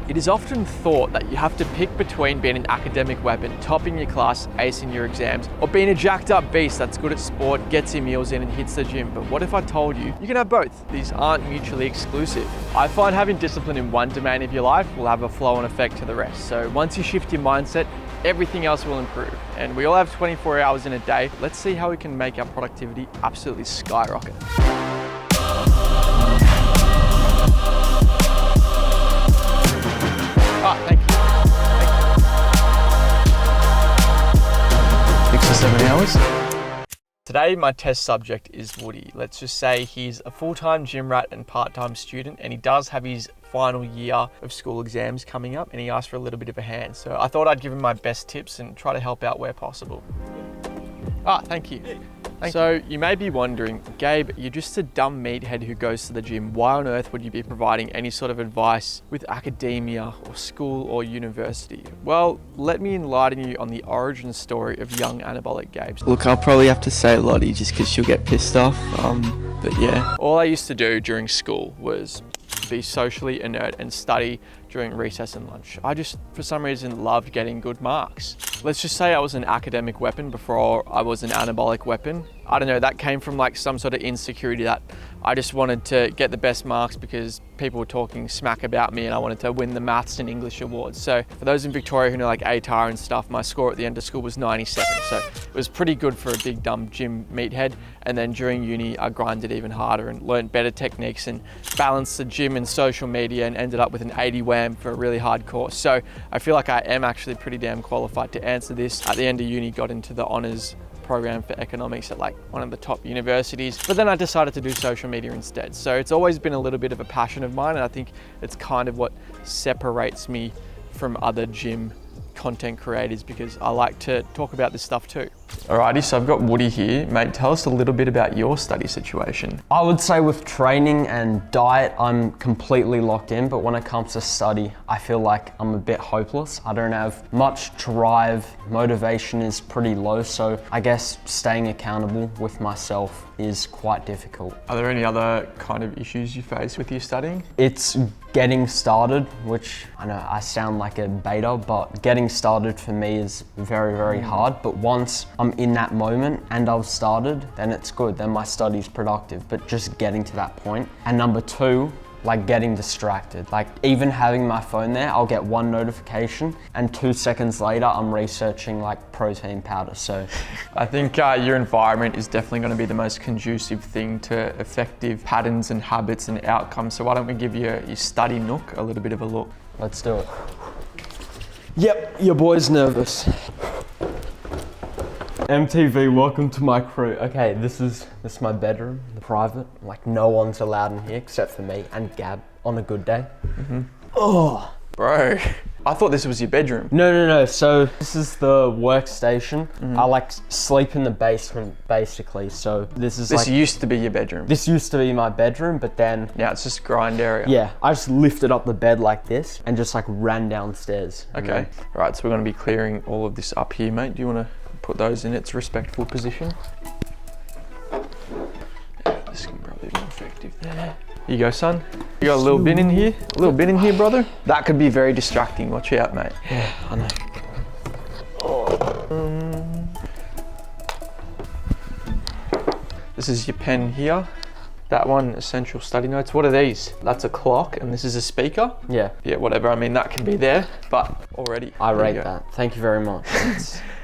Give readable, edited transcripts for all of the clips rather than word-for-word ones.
It is often thought that you have to pick between being an academic weapon, topping your class, acing your exams, or being a jacked up beast that's good at sport, gets your meals in and hits the gym. But what if I told you you can have both? These aren't mutually exclusive. I find having discipline in one domain of your life will have a flow-on effect to the rest. So once you shift your mindset, everything else will improve. And we all have 24 hours in a day. Let's see how we can make our productivity absolutely skyrocket. Thank you. 6 or 7 hours. Today, my test subject is Woody. Let's just say he's a full-time gym rat and part-time student, and he does have his final year of school exams coming up, and he asked for a little bit of a hand. So I thought I'd give him my best tips and try to help out where possible. Thank you. So you may be wondering, Gabe, you're just a dumb meathead who goes to the gym. Why on earth would you be providing any sort of advice with academia or school or university? Well, let me enlighten you on the origin story of young Anabolic Gabe. Look, I'll probably have to say Lottie just because she'll get pissed off, but yeah. All I used to do during school was be socially inert and study during recess and lunch. I just, for some reason, loved getting good marks. Let's just say I was an academic weapon before I was an anabolic weapon. I don't know, that came from like some sort of insecurity that I just wanted to get the best marks because people were talking smack about me and I wanted to win the maths and English awards. So for those in Victoria who know like ATAR and stuff, my score at the end of school was 97. So it was pretty good for a big dumb gym meathead. And then during uni, I grinded even harder and learned better techniques and balanced the gym and social media and ended up with an 80 wham for a really hard course. So I feel like I am actually pretty damn qualified to answer this. At the end of uni, got into the honours program for economics at like one of the top universities, but then I decided to do social media instead. So it's always been a little bit of a passion of mine, and I think it's kind of what separates me from other gym content creators because I like to talk about this stuff too. Alrighty, so I've got Woody here. Mate, tell us a little bit about your study situation. I would say with training and diet, I'm completely locked in, but when it comes to study, I feel like I'm a bit hopeless. I don't have much drive, motivation is pretty low, so I guess staying accountable with myself is quite difficult. Are there any other kind of issues you face with your studying? It's getting started, which I know I sound like a beta, but getting started for me is very, very hard. But once I'm in that moment and I've started, then it's good, then my study's productive, but just getting to that point. And number two, like getting distracted. Like even having my phone there, I'll get one notification and 2 seconds later, I'm researching like protein powder, so. I think your environment is definitely gonna be the most conducive thing to effective patterns and habits and outcomes. So why don't we give your study nook a little bit of a look? Let's do it. Yep, your boy's nervous. MTV, welcome to my crew. Okay, this is my bedroom, the private. Like no one's allowed in here except for me and Gab on a good day. Oh. Bro, I thought this was your bedroom. No. So this is the workstation. I like sleep in the basement basically. So this used to be your bedroom. This used to be my bedroom, but then now it's just grind area. Yeah, I just lifted up the bed like this and just like ran downstairs. Okay, all right, so we're gonna be clearing all of this up here, mate. Do you wanna put those in its respectful position? Yeah, this can probably be more effective there. Here you go, son. You got a little bin in here? A little bin in here, brother? That could be very distracting. Watch out, mate. Yeah, I know. This is your pen here. That one, essential study notes. What are these? That's a clock and this is a speaker? Yeah. Yeah, whatever. I mean, that can be there, but already. I rate that. Thank you very much.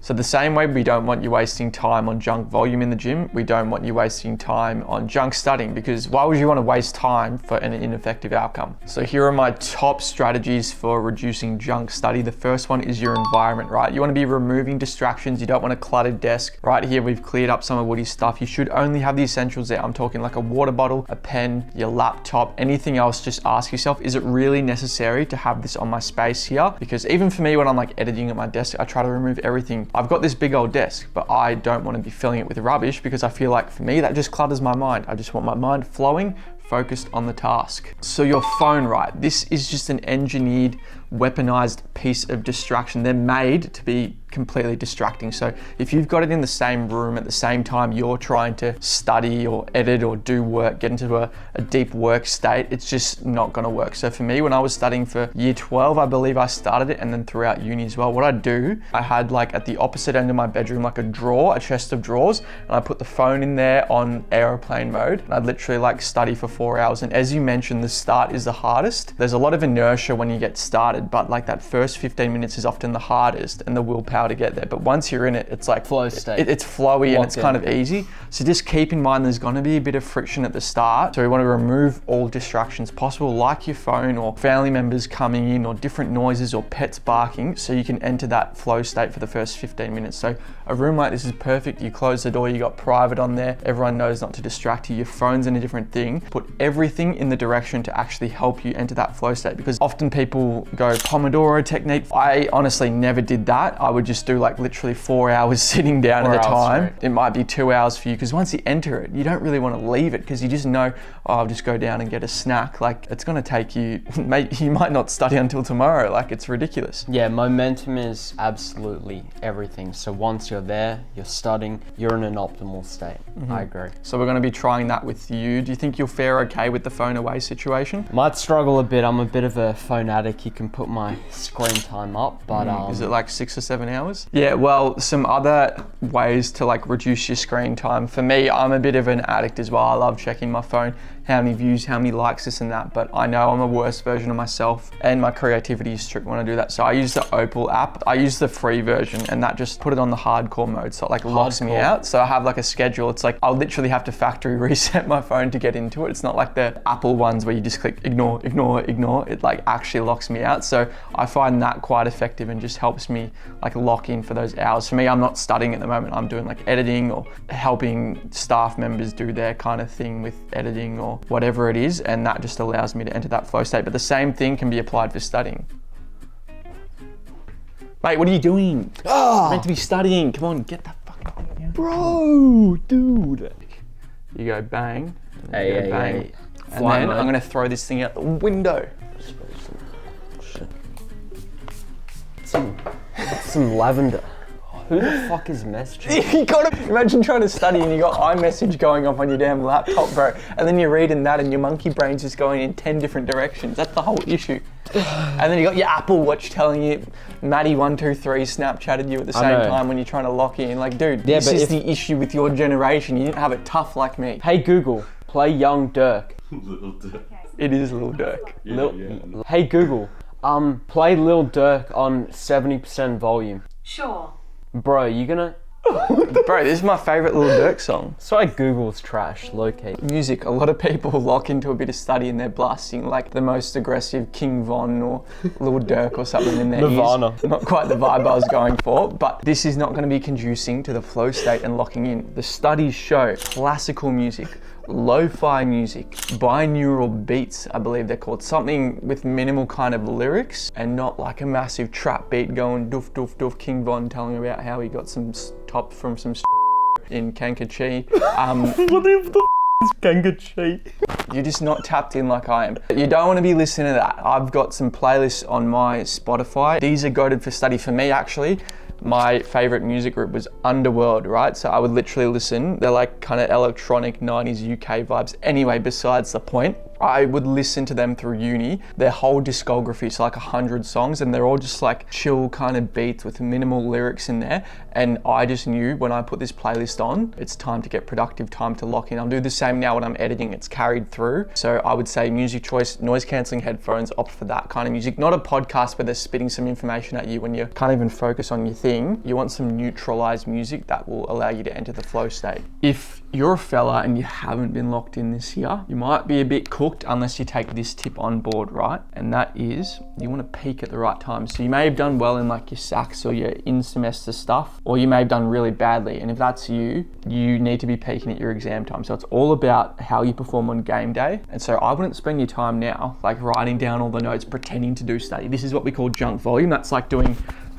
So the same way we don't want you wasting time on junk volume in the gym, we don't want you wasting time on junk studying, because why would you want to waste time for an ineffective outcome? So here are my top strategies for reducing junk study. The first one is your environment, right? You want to be removing distractions. You don't want a cluttered desk. Right here, we've cleared up some of Woody's stuff. You should only have the essentials there. I'm talking like a water bottle, a pen, your laptop, anything else. Just ask yourself, is it really necessary to have this on my space here? Because even for me, when I'm like editing at my desk, I try to remove everything. I've got this big old desk, but I don't want to be filling it with rubbish because I feel like for me, that just clutters my mind. I just want my mind flowing focused on the task. So your phone, right? This is just an engineered, weaponized piece of distraction. They're made to be completely distracting. So if you've got it in the same room at the same time you're trying to study or edit or do work, get into a deep work state, it's just not gonna work. So for me, when I was studying for year 12, I believe I started it, and then throughout uni as well, what I'd do, I had like at the opposite end of my bedroom, like a drawer, a chest of drawers, and I put the phone in there on airplane mode, and I'd literally like study for 4 hours. And as you mentioned, the start is the hardest. There's a lot of inertia when you get started, but like that first 15 minutes is often the hardest, and the willpower to get there. But once you're in it, it's like flow state. It's flowy and it's kind of easy. So just keep in mind there's going to be a bit of friction at the start. So we want to remove all distractions possible, like your phone or family members coming in or different noises or pets barking, so you can enter that flow state for the first 15 minutes. So a room like this is perfect. You close the door, you got private on there. Everyone knows not to distract you. Your phone's in a different thing. Put everything in the direction to actually help you enter that flow state, because often people go Pomodoro technique. I honestly never did that. I would just do like literally 4 hours sitting down at a time. It might be 2 hours for you, because once you enter it, you don't really want to leave it, because you just know, oh, I'll just go down and get a snack. Like it's going to take you, mate, you might not study until tomorrow. Like it's ridiculous. Yeah, momentum is absolutely everything. So once you're there, you're studying, you're in an optimal state. I agree. So we're going to be trying that with you. Do you think you'll fare okay with the phone away situation? Might struggle a bit. I'm a bit of a phone addict. You can put my screen time up, but is it like 6 or 7 hours? Yeah, well, some other ways to like reduce your screen time. For me, I'm a bit of an addict as well. I love checking my phone, how many views, how many likes, this and that, but I know I'm a worse version of myself, and my creativity is strict when I do that. So I use the Opal app. I use the free version, and that just put it on the hardcore mode, so it like locks me out. So I have like a schedule. It's like I'll literally have to factory reset my phone to get into it. It's not like the Apple ones where you just click ignore, ignore, ignore. It like actually locks me out. So I find that quite effective and just helps me like lock in for those hours. For me, I'm not studying at the moment. I'm doing like editing or helping staff members do their kind of thing with editing or whatever it is, and that just allows me to enter that flow state. But the same thing can be applied for studying. Mate, what are you doing? You're meant to be studying. Come on, get that fucking thing down. bro, dude. You go bang, and Hey, you go hey, bang. hey. And Fly then mode. I'm gonna throw this thing out the window. Some lavender. Who the fuck is messaging? You gotta imagine trying to study and you got iMessage going off on your damn laptop, bro. And then you're reading that and your monkey brain's just going in 10 different directions. That's the whole issue. And then you got your Apple Watch telling you Maddie123 Snapchatted you at the same time when you're trying to lock in. Like, dude, this is the issue with your generation. You didn't have it tough like me. Hey Google, play Young Dirk. Little Dirk. It is Lil Durk. Yeah. Hey Google, play Lil Durk on 70% volume. Sure. Bro, you gonna... Bro, this is my favorite Lil Durk song. Sorry, Google's trash, low-key. Music, a lot of people lock into a bit of study and they're blasting like the most aggressive King Von or Lil Durk or something in their Nirvana. ears. Not quite the vibe I was going for, but this is not going to be conducing to the flow state and locking in. The studies show classical music, lo-fi music, binaural beats, I believe they're called, something with minimal kind of lyrics and not like a massive trap beat going doof doof doof. King Von telling about how he got some top from some in Kankakee. What the is Kankakee? You're just not tapped in like I am. You don't want to be listening to that. I've got some playlists on my Spotify. These are goated for study. For me, actually, my favorite music group was Underworld, right? So I would literally listen. They're like kind of electronic 90s UK vibes. Anyway, besides the point, I would listen to them through uni. Their whole discography is like 100 songs and they're all just like chill kind of beats with minimal lyrics in there. And I just knew when I put this playlist on, it's time to get productive, time to lock in. I'll do the same now when I'm editing, it's carried through. So I would say music choice, noise cancelling headphones, opt for that kind of music. Not a podcast where they're spitting some information at you when you can't even focus on your thing. You want some neutralized music that will allow you to enter the flow state. If you're a fella and you haven't been locked in this year, you might be a bit cooked unless you take this tip on board, right? And that is, you want to peak at the right time. So you may have done well in like your SACs or your in-semester stuff, or you may have done really badly. And if that's you, you need to be peaking at your exam time. So it's all about how you perform on game day. And so I wouldn't spend your time now like writing down all the notes, pretending to do study. This is what we call junk volume. That's like doing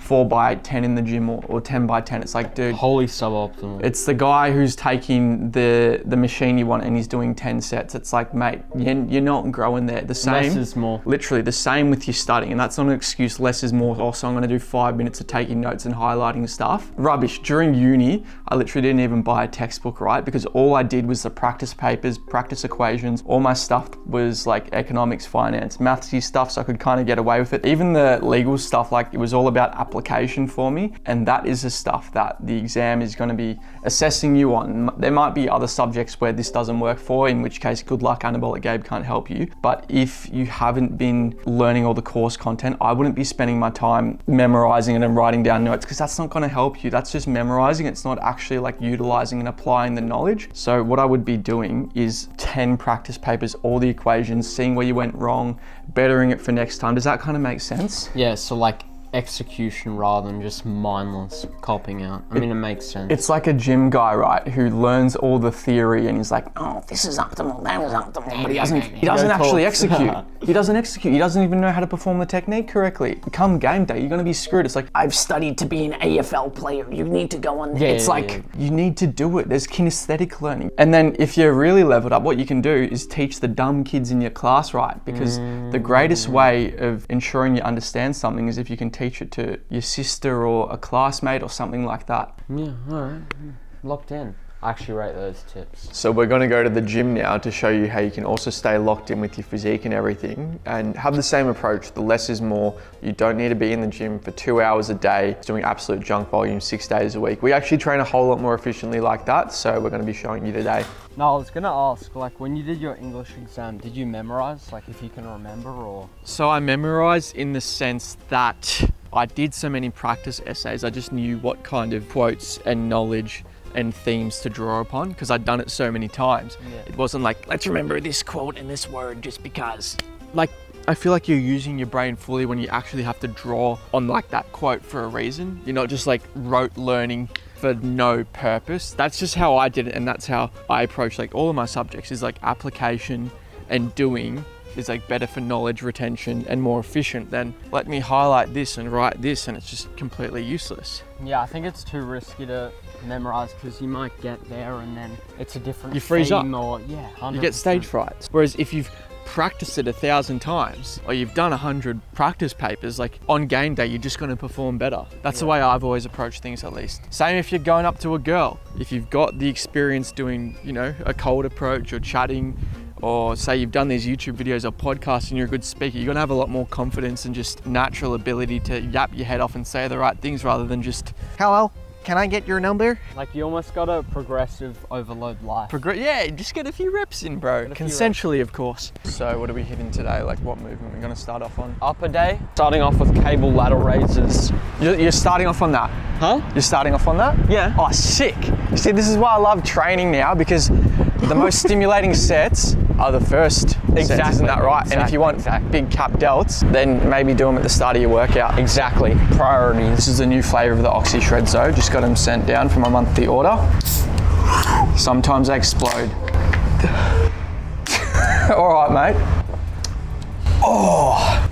4x10 in the gym or 10x10. It's like, dude, Wholly suboptimal. it's the guy who's taking the machine you want and he's doing 10 sets. It's like, mate, you're not growing there. The same. Less is more. Literally the same with your studying, and that's not an excuse. Less is more. Also, I'm going to do 5 minutes of taking notes and highlighting stuff. Rubbish. During uni, I literally didn't even buy a textbook, right? Because all I did was the practice papers, practice equations. All my stuff was like economics, finance, mathsy stuff, so I could kind of get away with it. Even the legal stuff, like it was all about application for me, and that is the stuff that the exam is going to be assessing you on. There might be other subjects where this doesn't work for, in which case, good luck, AnabolicGabe can't help you. But if you haven't been learning all the course content, I wouldn't be spending my time memorizing it and writing down notes, because that's not going to help you. That's just memorizing. It's not actually like utilizing and applying the knowledge. So what I would be doing is 10 practice papers, all the equations, seeing where you went wrong, bettering it for next time. Does that kind of make sense? Yeah, so like execution rather than just mindless copying out. I mean, it makes sense. It's like a gym guy, right, who learns all the theory and he's like, oh, this is optimal, that is optimal, but he doesn't actually execute. He doesn't execute. He doesn't even know how to perform the technique correctly. Come game day, you're going to be screwed. It's like, I've studied to be an AFL player. You need to go on there. It's like, you need to do it. There's kinesthetic learning. And then if you're really leveled up, what you can do is teach the dumb kids in your class, right? Because the greatest way of ensuring you understand something is if you can teach it to your sister or a classmate or something like that. Yeah, all right. Locked in. I actually rate those tips. So we're going to go to the gym now to show you how you can also stay locked in with your physique and everything and have the same approach. The less is more. You don't need to be in the gym for 2 hours a day doing absolute junk volume 6 days a week. We actually train a whole lot more efficiently like that, so we're going to be showing you today. No, I was gonna ask, like, when you did your English exam, did you memorize, like, if you can remember, or? So I memorized in the sense that I did so many practice essays, I just knew what kind of quotes and knowledge and themes to draw upon because I'd done it so many times. Yeah. It wasn't like, let's remember this quote and this word just because. Like, I feel like you're using your brain fully when you actually have to draw on like that quote for a reason. You're not just like rote learning for no purpose. That's just how I did it, and that's how I approach like all of my subjects is like application and doing is like better for knowledge retention and more efficient than let me highlight this and write this and it's just completely useless. Yeah, I think it's too risky to memorize because you might get there and then it's a different You freeze up. or yeah, 100%. You get stage fright. Whereas if you've practiced it 1,000 times or you've done 100 practice papers, like on game day you're just going to perform better. That's the way I've always approached things, at least. Same if you're going up to a girl. If you've got the experience doing, you know, a cold approach or chatting, or say you've done these YouTube videos or podcasts and you're a good speaker, you're gonna have a lot more confidence and just natural ability to yap your head off and say the right things rather than just, hello, can I get your number? Like, you almost got a progressive overload life. Yeah, just get a few reps in, bro. Consensually, of course. So what are we hitting today? Like, what movement are we gonna start off on? Upper day, starting off with cable ladder raises. You're starting off on that? Huh? You're starting off on that? Yeah. Oh, sick. You see, this is why I love training now, because the most stimulating sets are the first sets, isn't that right? And if you want big cap delts, then maybe do them at the start of your workout. Exactly. Priorities. This is the new flavor of the Oxy Shred Zone. Just got them sent down for my monthly order. Sometimes they explode. All right, mate. Oh,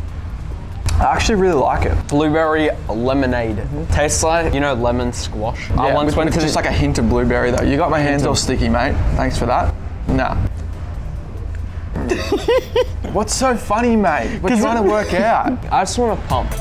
I actually really like it. Blueberry lemonade. Tastes like, you know, lemon squash. Yeah, I once went to just like a hint of blueberry though. You got my hands all sticky, mate. Thanks for that. Nah. What's so funny, mate? We're trying to work out. I just want to pump.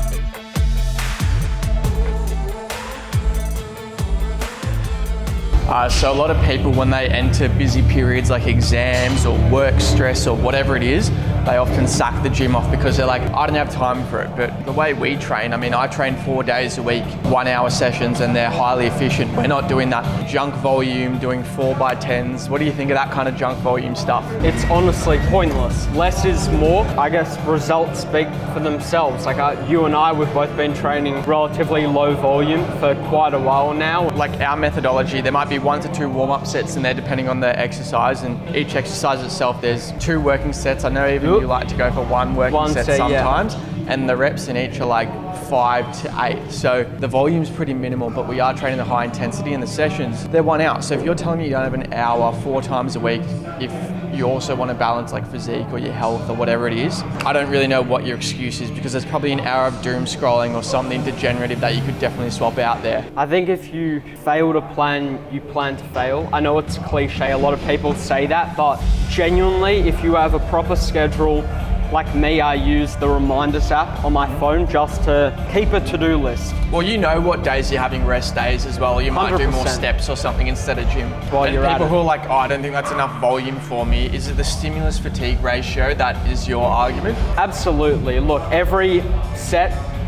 So a lot of people, when they enter busy periods like exams or work stress or whatever it is, they often sack the gym off because they're like, I don't have time for it. But the way we train, I mean, I train 4 days a week, 1 hour sessions, and they're highly efficient. We're not doing that junk volume, doing 4x10s. What do you think of that kind of junk volume stuff? It's honestly pointless. Less is more. I guess results speak for themselves. Like you and I, we've both been training relatively low volume for quite a while now. Like our methodology, there might be 1 to 2 warm-up sets in there depending on the exercise, and each exercise itself, there's 2 working sets. I know even you like to go for 1 working set sometimes. Yeah. and the reps in each are like 5 to 8. So the volume's pretty minimal, but we are training the high intensity, and the sessions, they're 1 hour. So if you're telling me you don't have an hour 4 times a week, if you also want to balance like physique or your health or whatever it is, I don't really know what your excuse is, because there's probably an hour of doom scrolling or something degenerative that you could definitely swap out there. I think if you fail to plan, you plan to fail. I know it's cliche, a lot of people say that, but genuinely, if you have a proper schedule, like me, I use the reminders app on my phone just to keep a to-do list. Well, you know what days you're having rest days as well. You might do more 100%. steps or something instead of gym. While And you're at people it. who are like, oh, I don't think that's enough volume for me. Is it the stimulus fatigue ratio that is your argument? Absolutely. Look, every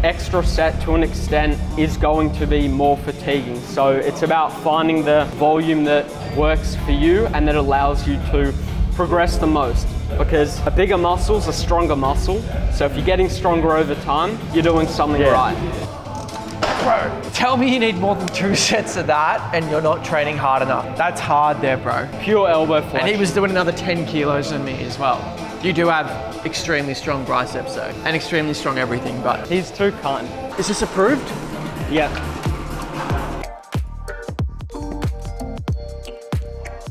extra set to an extent is going to be more fatiguing. So it's about finding the volume that works for you and that allows you to progress the most. Because a bigger muscle's a stronger muscle. So if you're getting stronger over time, you're doing something right. Bro, tell me you need more than 2 sets of that and you're not training hard enough. That's hard there, bro. Pure elbow flexion. And he was doing another 10 kilos than me as well. You do have extremely strong biceps though, and extremely strong everything, but... He's too kind. Is this approved? Yeah.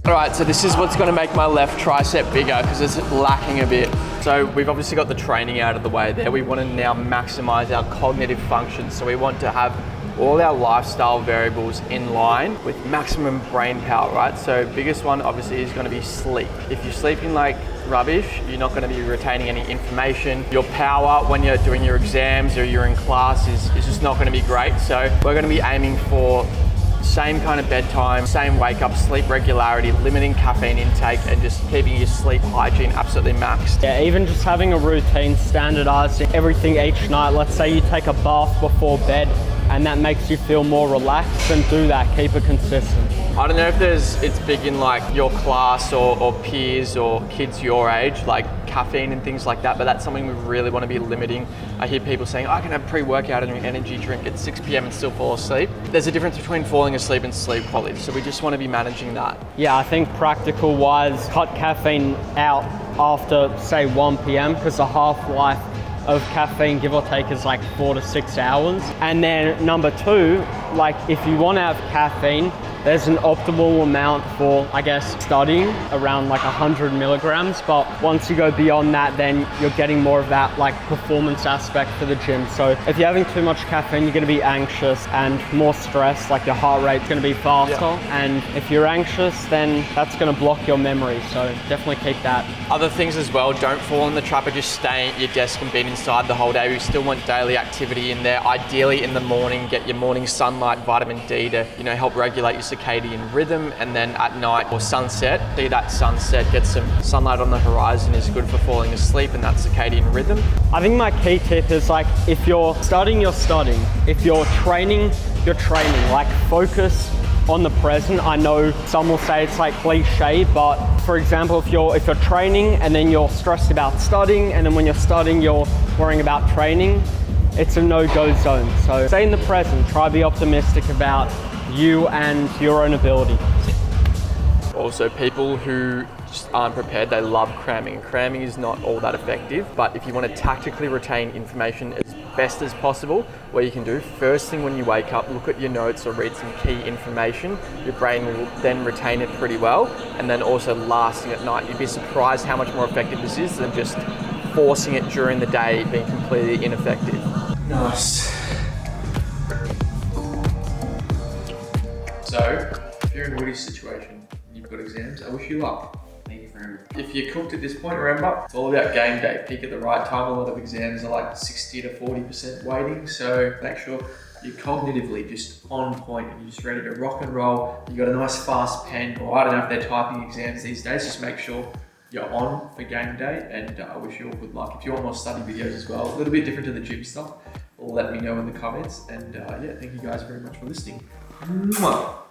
All right, so this is what's gonna make my left tricep bigger because it's lacking a bit. So we've obviously got the training out of the way there. We wanna now maximize our cognitive functions. So we want to have all our lifestyle variables in line with maximum brain power, right? So biggest one obviously is gonna be sleep. If you're sleeping like rubbish, you're not gonna be retaining any information. Your power when you're doing your exams or you're in class is just not gonna be great. So we're gonna be aiming for same kind of bedtime, same wake up, sleep regularity, limiting caffeine intake, and just keeping your sleep hygiene absolutely maxed. Yeah, even just having a routine, standardizing everything each night. Let's say you take a bath before bed and that makes you feel more relaxed, then do that, keep it consistent. I don't know if it's big in like your class or peers or kids your age, like caffeine and things like that, but that's something we really want to be limiting. I hear people saying, I can have pre-workout and an energy drink at 6 p.m. and still fall asleep. There's a difference between falling asleep and sleep quality, so we just want to be managing that. Yeah, I think practical wise, cut caffeine out after say 1 p.m. because the half-life of caffeine, give or take, is like 4 to 6 hours. And then number 2, like if you want to have caffeine, there's an optimal amount for, I guess, studying around like 100 milligrams. But once you go beyond that, then you're getting more of that like performance aspect for the gym. So if you're having too much caffeine, you're gonna be anxious and more stressed, like your heart rate's gonna be faster. Yeah. And if you're anxious, then that's gonna block your memory. So definitely keep that. Other things as well, don't fall in the trap of just staying at your desk and being inside the whole day. We still want daily activity in there. Ideally in the morning, get your morning sunlight, vitamin D to, help regulate your circadian rhythm, and then at night or sunset, see that sunset, get some sunlight on the horizon is good for falling asleep and that circadian rhythm. I think my key tip is like, if you're studying, you're studying. If you're training, you're training. Like focus on the present. I know some will say it's like cliche, but for example, if you're training and then you're stressed about studying, and then when you're studying, you're worrying about training, it's a no-go zone. So stay in the present, try to be optimistic about you and your own ability. Also, people who just aren't prepared, they love cramming. Cramming is not all that effective, but if you want to tactically retain information as best as possible, what you can do, first thing when you wake up, look at your notes or read some key information. Your brain will then retain it pretty well. And then also last thing at night, you'd be surprised how much more effective this is than just forcing it during the day, being completely ineffective. Nice. So, if you're in Woody's situation and you've got exams, I wish you luck. Thank you very much. If you're cooked at this point, remember, it's all about game day. Peak at the right time. A lot of exams are like 60 to 40% weighting, so make sure you're cognitively just on point and you're just ready to rock and roll. You got a nice fast pen, or I don't know if they're typing exams these days, just make sure you're on for game day, and I wish you all good luck. If you want more study videos as well, a little bit different to the gym stuff, let me know in the comments, and yeah, thank you guys very much for listening. Mwah.